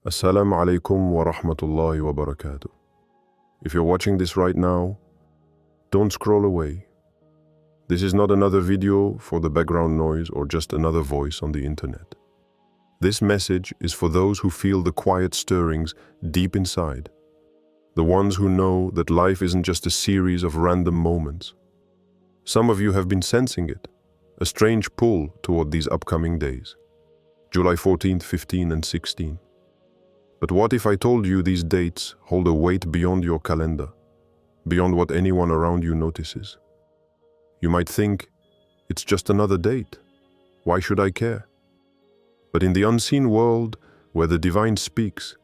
Assalamu alaikum wa rahmatullahi wa barakatuh. If you're watching this right now, don't scroll away. This is not another video for the background noise or just another voice on the internet. This message is for those who feel the quiet stirrings deep inside, the ones who know that life isn't just a series of random moments. Some of you have been sensing it, a strange pull toward these upcoming days, July 14th, 15th, and 16th. But what if I told you these dates hold a weight beyond your calendar, beyond what anyone around you notices? You might think, it's just another date. Why should I care? But in the unseen world where the divine speaks,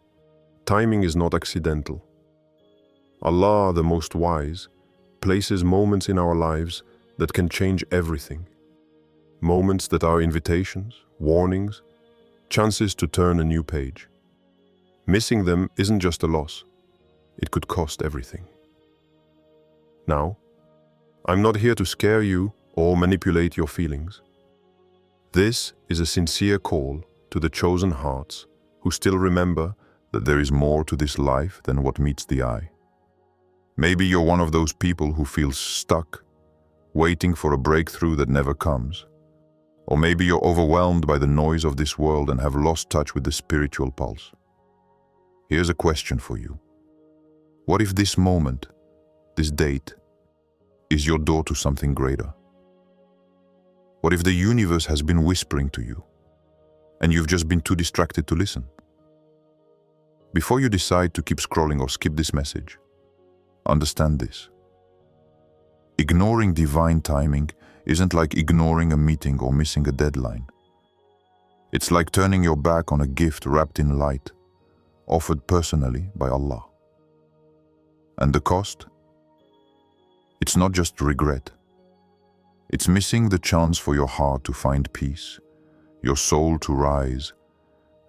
timing is not accidental. Allah, the Most Wise, places moments in our lives that can change everything. Moments that are invitations, warnings, chances to turn a new page. Missing them isn't just a loss. It could cost everything. Now, I'm not here to scare you or manipulate your feelings. This is a sincere call to the chosen hearts who still remember that there is more to this life than what meets the eye. Maybe you're one of those people who feels stuck, waiting for a breakthrough that never comes. Or maybe you're overwhelmed by the noise of this world and have lost touch with the spiritual pulse. Here's a question for you. What if this moment, this date, is your door to something greater? What if the universe has been whispering to you, and you've just been too distracted to listen? Before you decide to keep scrolling or skip this message, understand this. Ignoring divine timing isn't like ignoring a meeting or missing a deadline. It's like turning your back on a gift wrapped in light, offered personally by Allah. And the cost? It's not just regret. It's missing the chance for your heart to find peace, your soul to rise,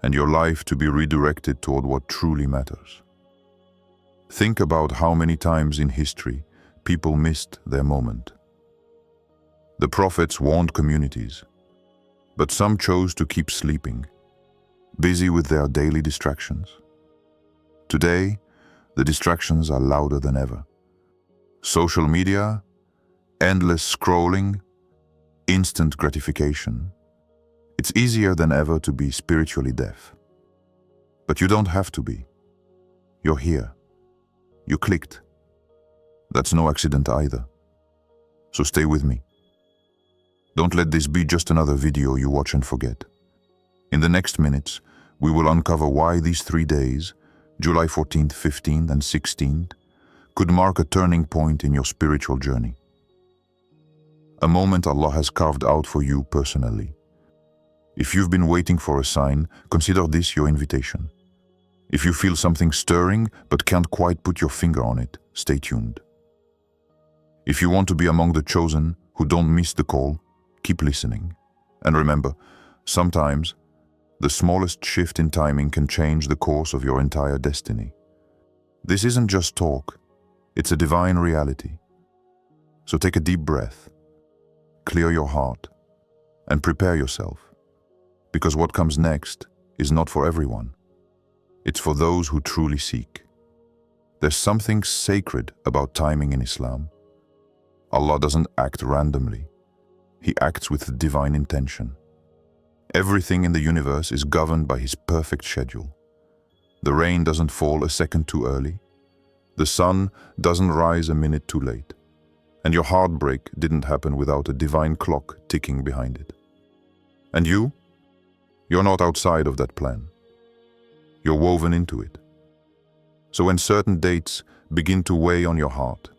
and your life to be redirected toward what truly matters. Think about how many times in history people missed their moment. The prophets warned communities, but some chose to keep sleeping, busy with their daily distractions. Today, the distractions are louder than ever. Social media, endless scrolling, instant gratification. It's easier than ever to be spiritually deaf. But you don't have to be. You're here. You clicked. That's no accident either. So stay with me. Don't let this be just another video you watch and forget. In the next minutes, we will uncover why these 3 days, July 14th, 15th, and 16th, could mark a turning point in your spiritual journey. A moment Allah has carved out for you personally. If you've been waiting for a sign, consider this your invitation. If you feel something stirring but can't quite put your finger on it, stay tuned. If you want to be among the chosen who don't miss the call, keep listening. And remember, sometimes the smallest shift in timing can change the course of your entire destiny. This isn't just talk, it's a divine reality. So take a deep breath, clear your heart, and prepare yourself. Because what comes next is not for everyone. It's for those who truly seek. There's something sacred about timing in Islam. Allah doesn't act randomly. He acts with divine intention. Everything in the universe is governed by His perfect schedule. The rain doesn't fall a second too early. The sun doesn't rise a minute too late. And your heartbreak didn't happen without a divine clock ticking behind it. And you're not outside of that plan. You're woven into it. So when certain dates begin to weigh on your heart,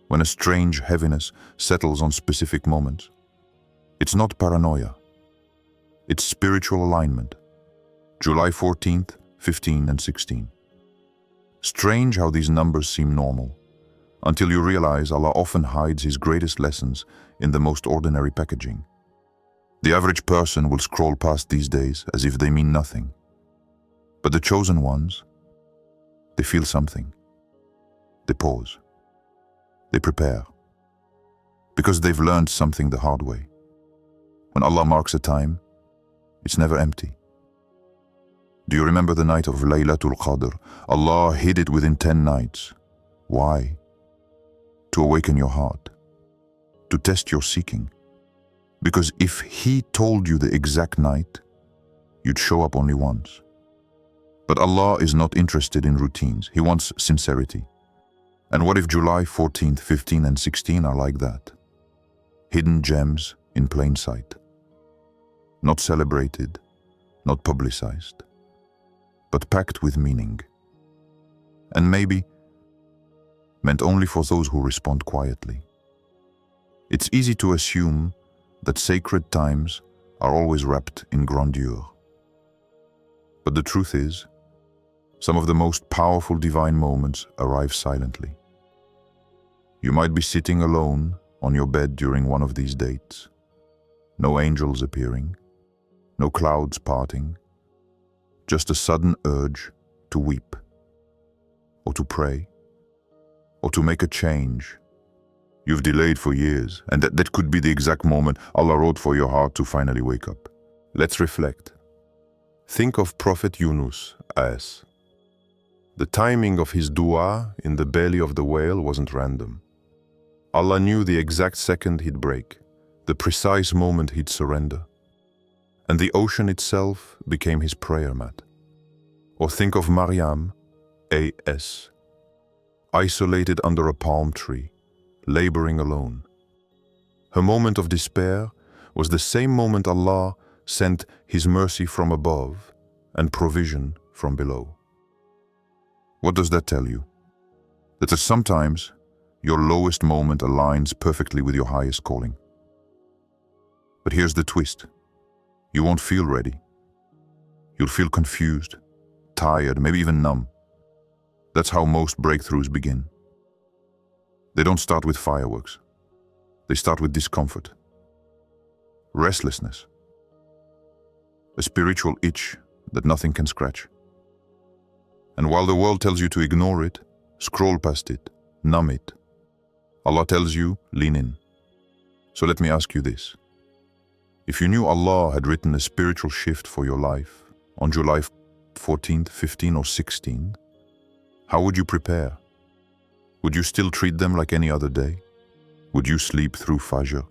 when a strange heaviness settles on specific moments, it's not paranoia. It's spiritual alignment. July 14th, 15th, and 16th. Strange how these numbers seem normal, until you realize Allah often hides His greatest lessons in the most ordinary packaging. The average person will scroll past these days as if they mean nothing. But the chosen ones, they feel something. They pause. They prepare. Because they've learned something the hard way. When Allah marks a time, it's never empty. Do you remember the night of Laylatul Qadr? Allah hid it within 10 nights. Why? To awaken your heart, to test your seeking. Because if He told you the exact night, you'd show up only once. But Allah is not interested in routines. He wants sincerity. And what if July 14th, 15 and 16 are like that? Hidden gems in plain sight. Not celebrated, not publicized, but packed with meaning. And maybe meant only for those who respond quietly. It's easy to assume that sacred times are always wrapped in grandeur. But the truth is, some of the most powerful divine moments arrive silently. You might be sitting alone on your bed during one of these dates. No angels appearing, no clouds parting, just a sudden urge to weep, or to pray, or to make a change you've delayed for years, and that could be the exact moment Allah wrote for your heart to finally wake up. Let's reflect. Think of Prophet Yunus as the timing of his dua in the belly of the whale wasn't random. Allah knew the exact second he'd break, the precise moment he'd surrender. And the ocean itself became his prayer mat. Or think of Maryam, A.S., isolated under a palm tree, laboring alone. Her moment of despair was the same moment Allah sent His mercy from above and provision from below. What does that tell you? That sometimes your lowest moment aligns perfectly with your highest calling. But here's the twist. You won't feel ready. You'll feel confused, tired, maybe even numb. That's how most breakthroughs begin. They don't start with fireworks. They start with discomfort, restlessness, a spiritual itch that nothing can scratch. And while the world tells you to ignore it, scroll past it, numb it, Allah tells you, lean in. So let me ask you this. If you knew Allah had written a spiritual shift for your life on July 14th, 15 or 16, how would you prepare? Would you still treat them like any other day? Would you sleep through Fajr?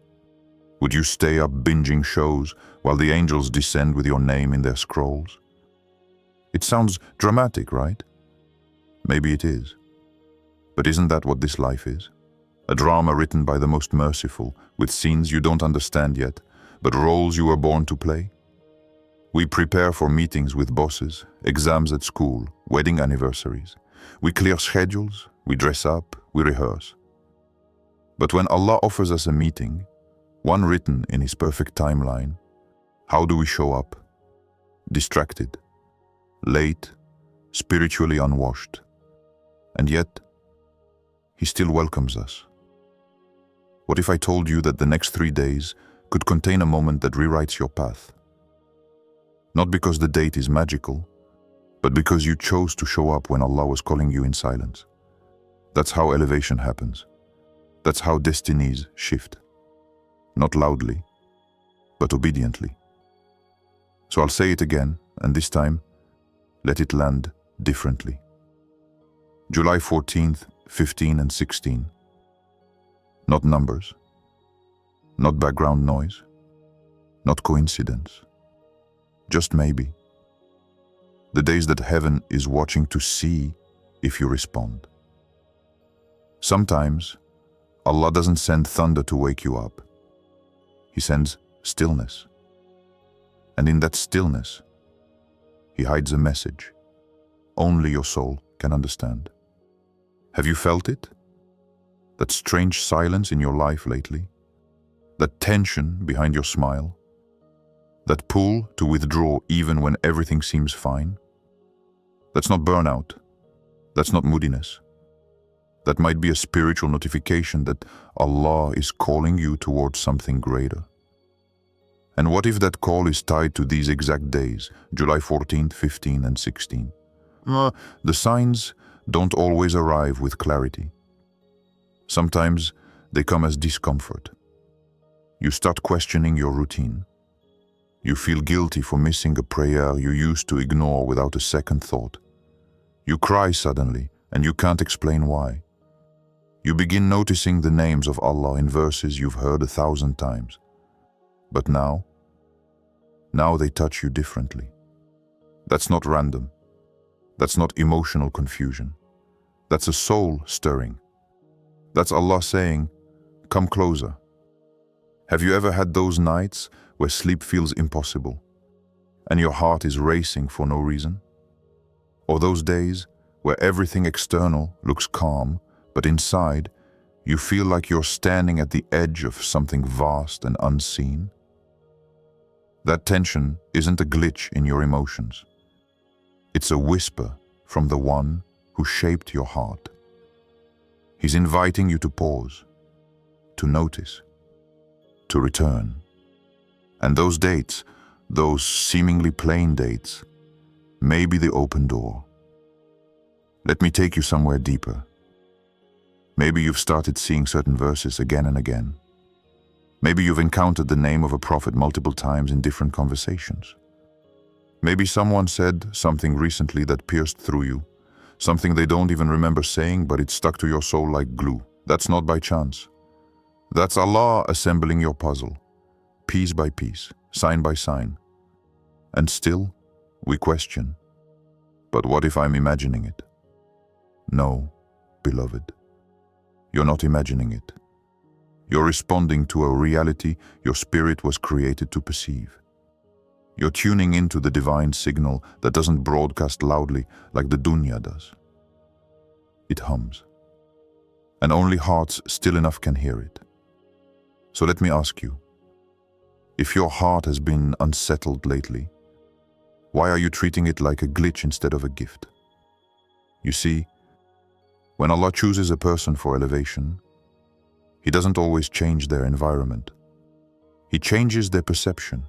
Would you stay up binging shows while the angels descend with your name in their scrolls? It sounds dramatic, right? Maybe it is. But isn't that what this life is? A drama written by the most merciful, with scenes you don't understand yet, but roles you were born to play? We prepare for meetings with bosses, exams at school, wedding anniversaries. We clear schedules, we dress up, we rehearse. But when Allah offers us a meeting, one written in His perfect timeline, how do we show up? Distracted, late, spiritually unwashed. And yet, He still welcomes us. What if I told you that the next 3 days could contain a moment that rewrites your path? Not because the date is magical, but because you chose to show up when Allah was calling you in silence. That's how elevation happens. That's how destinies shift. Not loudly, but obediently. So I'll say it again, and this time, let it land differently. July 14th, 15 and 16. Not numbers. Not background noise. Not coincidence. Just maybe. The days that heaven is watching to see if you respond. Sometimes, Allah doesn't send thunder to wake you up. He sends stillness. And in that stillness, He hides a message only your soul can understand. Have you felt it? That strange silence in your life lately? That tension behind your smile? That pull to withdraw even when everything seems fine? That's not burnout. That's not moodiness. That might be a spiritual notification that Allah is calling you towards something greater. And what if that call is tied to these exact days, July 14th, 15 and 16? The signs don't always arrive with clarity. Sometimes they come as discomfort. You start questioning your routine. You feel guilty for missing a prayer you used to ignore without a second thought. You cry suddenly, and you can't explain why. You begin noticing the names of Allah in verses you've heard 1,000 times. But now they touch you differently. That's not random. That's not emotional confusion. That's a soul stirring. That's Allah saying, "Come closer." Have you ever had those nights where sleep feels impossible and your heart is racing for no reason? Or those days where everything external looks calm, but inside you feel like you're standing at the edge of something vast and unseen? That tension isn't a glitch in your emotions. It's a whisper from the one who shaped your heart. He's inviting you to pause, to notice, to return. And those dates, those seemingly plain dates, may be the open door. Let me take you somewhere deeper. Maybe you've started seeing certain verses again and again. Maybe you've encountered the name of a prophet multiple times in different conversations. Maybe someone said something recently that pierced through you, something they don't even remember saying, but it stuck to your soul like glue. That's not by chance. That's Allah assembling your puzzle, piece by piece, sign by sign. And still, we question, but what if I'm imagining it? No, beloved, you're not imagining it. You're responding to a reality your spirit was created to perceive. You're tuning into the divine signal that doesn't broadcast loudly like the dunya does. It hums, and only hearts still enough can hear it. So let me ask you, if your heart has been unsettled lately, why are you treating it like a glitch instead of a gift? You see, when Allah chooses a person for elevation, He doesn't always change their environment. He changes their perception.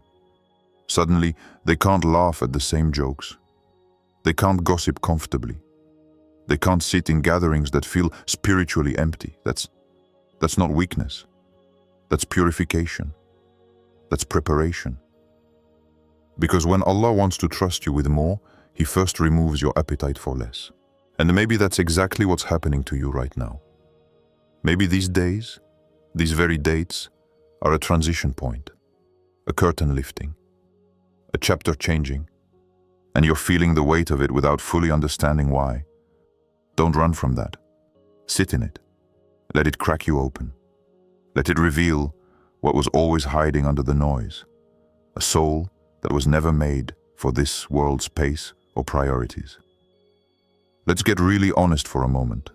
Suddenly, they can't laugh at the same jokes. They can't gossip comfortably. They can't sit in gatherings that feel spiritually empty. That's not weakness. That's purification. That's preparation. Because when Allah wants to trust you with more, He first removes your appetite for less. And maybe that's exactly what's happening to you right now. Maybe these days, these very dates, are a transition point, a curtain lifting, a chapter changing, and you're feeling the weight of it without fully understanding why. Don't run from that. Sit in it. Let it crack you open. Let it reveal what was always hiding under the noise, a soul that was never made for this world's pace or priorities. Let's get really honest for a moment.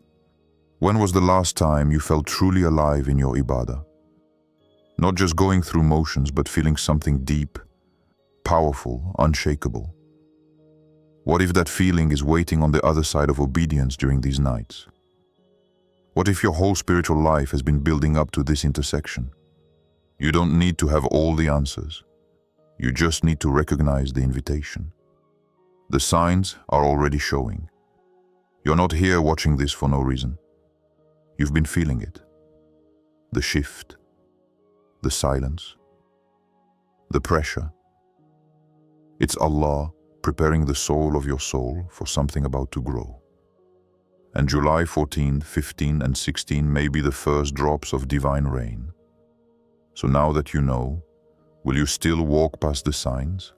When was the last time you felt truly alive in your ibadah? Not just going through motions, but feeling something deep, powerful, unshakable. What if that feeling is waiting on the other side of obedience during these nights? What if your whole spiritual life has been building up to this intersection? You don't need to have all the answers. You just need to recognize the invitation. The signs are already showing. You're not here watching this for no reason. You've been feeling it. The shift, the silence, the pressure. It's Allah preparing the soul of your soul for something about to grow. And July 14, 15, and 16 may be the first drops of divine rain. So now that you know, will you still walk past the signs?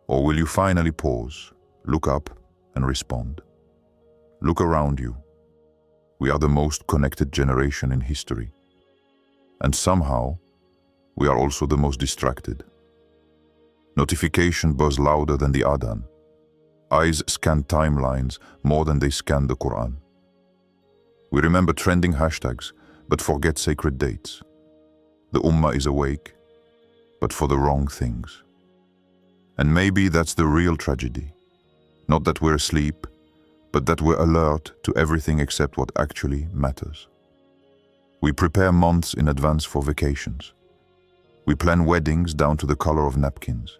Or will you finally pause, look up, and respond? Look around you. We are the most connected generation in history. And somehow, we are also the most distracted. Notifications buzz louder than the adhan. Eyes scan timelines more than they scan the Quran. We remember trending hashtags, but forget sacred dates. The Ummah is awake, but for the wrong things. And maybe that's the real tragedy. Not that we're asleep, but that we're alert to everything except what actually matters. We prepare months in advance for vacations. We plan weddings down to the color of napkins.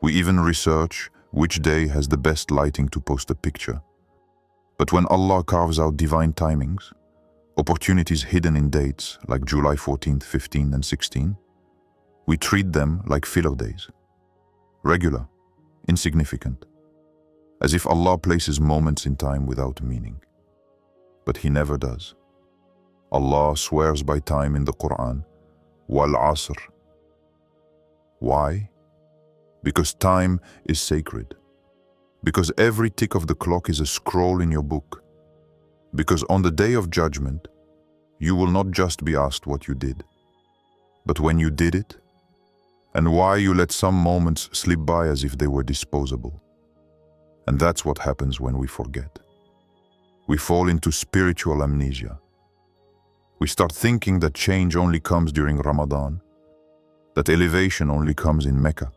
We even research which day has the best lighting to post a picture. But when Allah carves out divine timings, opportunities hidden in dates like July 14th, 15th, and 16, We treat them like filler days, regular, insignificant, as if Allah places moments in time without meaning. But He never does. Allah swears by time in the Quran, wal asr. Why? Because time is sacred. Because every tick of the clock is a scroll in your book. Because on the day of judgment, you will not just be asked what you did, but when you did it, and why you let some moments slip by as if they were disposable. And that's what happens when we forget. We fall into spiritual amnesia. We start thinking that change only comes during Ramadan, that elevation only comes in Mecca,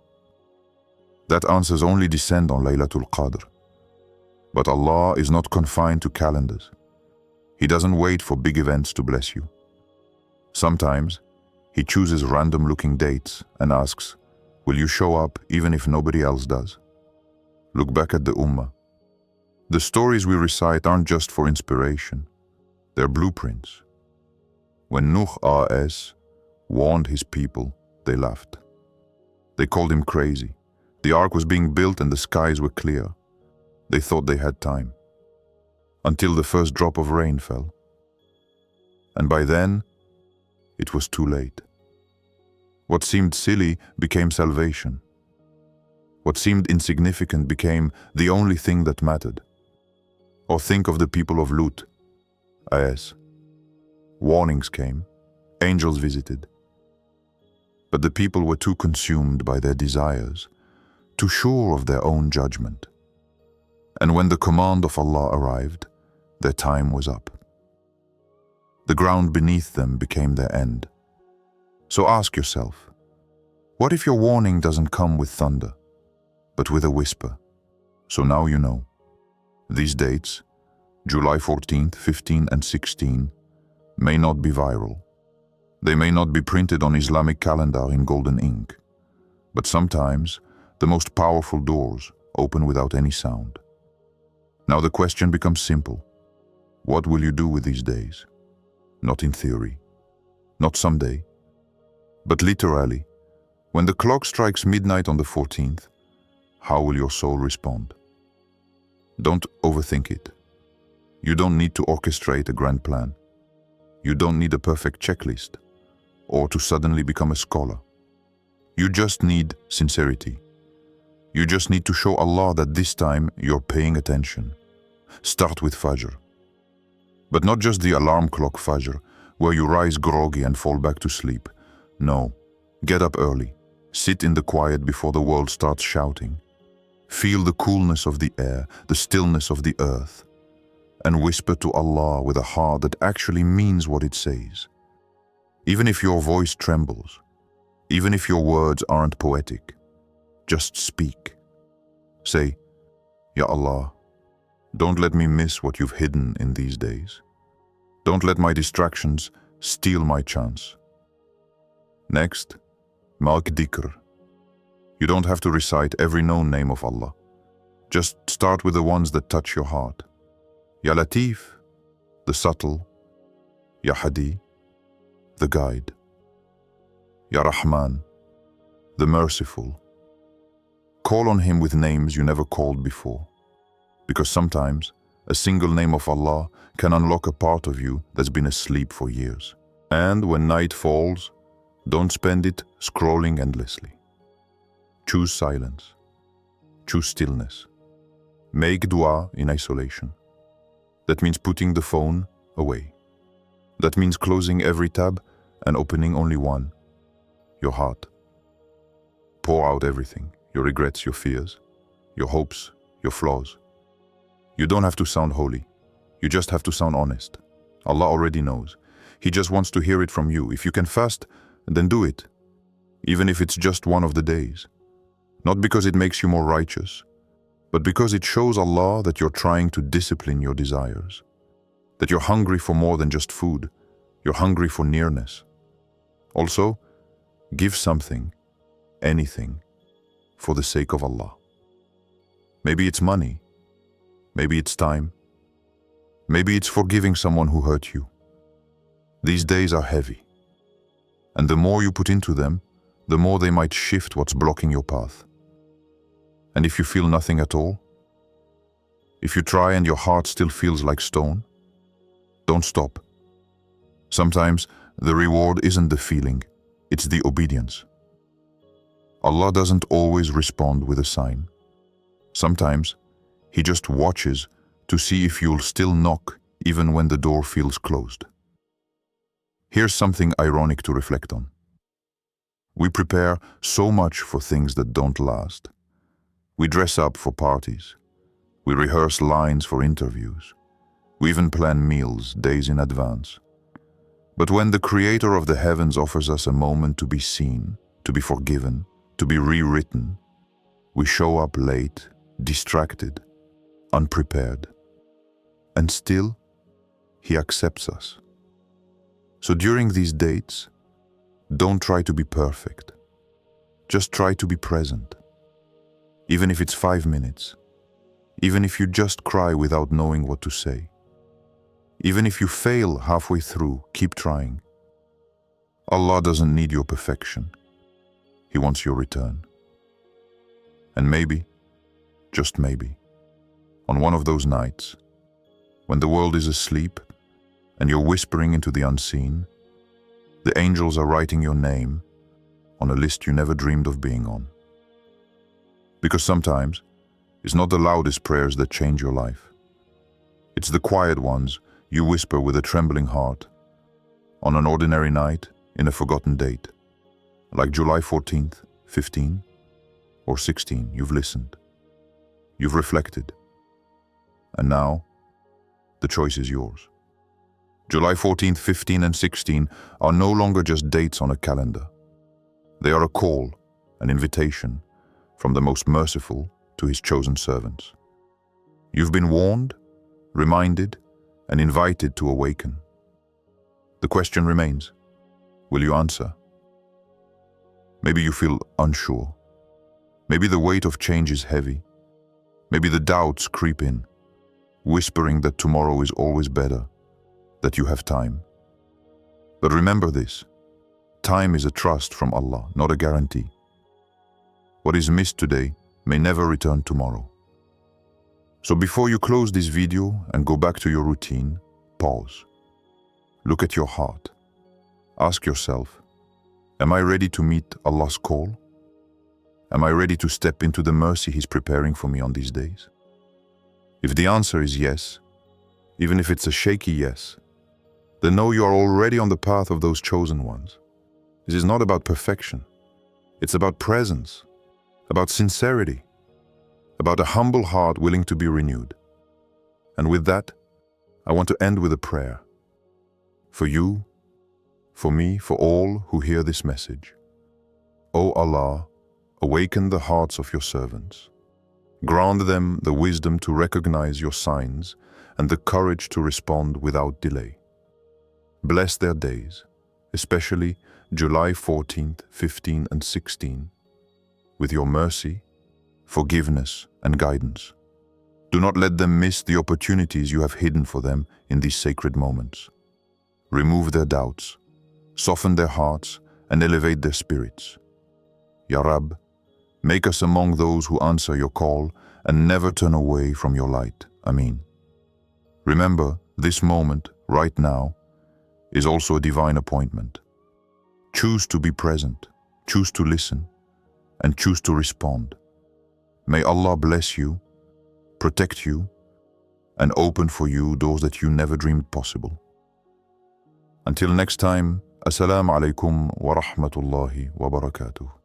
that answers only descend on Laylatul Qadr. But Allah is not confined to calendars. He doesn't wait for big events to bless you. Sometimes, He chooses random-looking dates and asks, will you show up even if nobody else does? Look back at the Ummah. The stories we recite aren't just for inspiration. They're blueprints. When Nuh A.S. warned his people, they laughed. They called him crazy. The ark was being built and the skies were clear. They thought they had time. Until the first drop of rain fell. And by then, it was too late. What seemed silly became salvation. What seemed insignificant became the only thing that mattered. Or think of the people of Lut A.S. Warnings came, angels visited. But the people were too consumed by their desires, too sure of their own judgment. And when the command of Allah arrived, their time was up. The ground beneath them became their end. So ask yourself, what if your warning doesn't come with thunder, but with a whisper? So now you know. These dates, July 14th, 15 and 16, may not be viral. They may not be printed on Islamic calendar in golden ink. But sometimes, the most powerful doors open without any sound. Now the question becomes simple. What will you do with these days? Not in theory, not someday, but literally, when the clock strikes midnight on the 14th, how will your soul respond? Don't overthink it. You don't need to orchestrate a grand plan. You don't need a perfect checklist or to suddenly become a scholar. You just need sincerity. You just need to show Allah that this time you're paying attention. Start with Fajr. But not just the alarm clock Fajr, where you rise groggy and fall back to sleep. No, get up early. Sit in the quiet before the world starts shouting. Feel the coolness of the air, the stillness of the earth, and whisper to Allah with a heart that actually means what it says. Even if your voice trembles, even if your words aren't poetic, just speak. Say, Ya Allah, don't let me miss what you've hidden in these days. Don't let my distractions steal my chance. Next, mark dhikr. You don't have to recite every known name of Allah. Just start with the ones that touch your heart. Ya Latif, the subtle. Ya Hadi, the guide. Ya Rahman, the merciful. Call on Him with names you never called before. Because sometimes, a single name of Allah can unlock a part of you that's been asleep for years. And when night falls, don't spend it scrolling endlessly. Choose silence. Choose stillness. Make dua in isolation. That means putting the phone away. That means closing every tab and opening only one, your heart. Pour out everything, your regrets, your fears, your hopes, your flaws. You don't have to sound holy. You just have to sound honest. Allah already knows. He just wants to hear it from you. If you can fast, then do it. Even if it's just one of the days. Not because it makes you more righteous, but because it shows Allah that you're trying to discipline your desires. That you're hungry for more than just food. You're hungry for nearness. Also, give something, anything, for the sake of Allah. Maybe it's money. Maybe it's time. Maybe it's forgiving someone who hurt you. These days are heavy. And the more you put into them, the more they might shift what's blocking your path. And if you feel nothing at all, if you try and your heart still feels like stone, don't stop. Sometimes the reward isn't the feeling, it's the obedience. Allah doesn't always respond with a sign. Sometimes He just watches to see if you'll still knock even when the door feels closed. Here's something ironic to reflect on. We prepare so much for things that don't last. We dress up for parties. We rehearse lines for interviews. We even plan meals days in advance. But when the Creator of the heavens offers us a moment to be seen, to be forgiven, to be rewritten, we show up late, distracted, unprepared. And still, He accepts us. So during these dates, don't try to be perfect. Just try to be present. Even if it's 5 minutes. Even if you just cry without knowing what to say. Even if you fail halfway through, keep trying. Allah doesn't need your perfection. He wants your return. And maybe, just maybe, on one of those nights, when the world is asleep and you're whispering into the unseen, the angels are writing your name on a list you never dreamed of being on. Because sometimes, it's not the loudest prayers that change your life. It's the quiet ones you whisper with a trembling heart, on an ordinary night, in a forgotten date. Like July 14th, 15, or 16, you've listened. You've reflected. And now, the choice is yours. July 14th, 15, and 16 are no longer just dates on a calendar. They are a call, an invitation, from the most merciful to His chosen servants. You've been warned, reminded, and invited to awaken. The question remains, will you answer? Maybe you feel unsure. Maybe the weight of change is heavy. Maybe the doubts creep in, whispering that tomorrow is always better, that you have time. But remember this, time is a trust from Allah, not a guarantee. What is missed today may never return tomorrow. So before you close this video and go back to your routine, pause. Look at your heart. Ask yourself, am I ready to meet Allah's call? Am I ready to step into the mercy He's preparing for me on these days? If the answer is yes, even if it's a shaky yes, then know you are already on the path of those chosen ones. This is not about perfection. It's about presence, about sincerity, about a humble heart willing to be renewed. And with that, I want to end with a prayer. For you, for me, for all who hear this message. O Allah, awaken the hearts of your servants. Grant them the wisdom to recognize your signs and the courage to respond without delay. Bless their days, especially July 14th, 15, and 16, with your mercy, forgiveness, and guidance. Do not let them miss the opportunities you have hidden for them in these sacred moments. Remove their doubts, soften their hearts, and elevate their spirits. Ya Rab, make us among those who answer your call and never turn away from your light. Ameen. Remember, this moment, right now, is also a divine appointment. Choose to be present, choose to listen, and choose to respond. May Allah bless you, protect you, and open for you doors that you never dreamed possible. Until next time, Assalamu alaikum wa rahmatullahi wa barakatuh.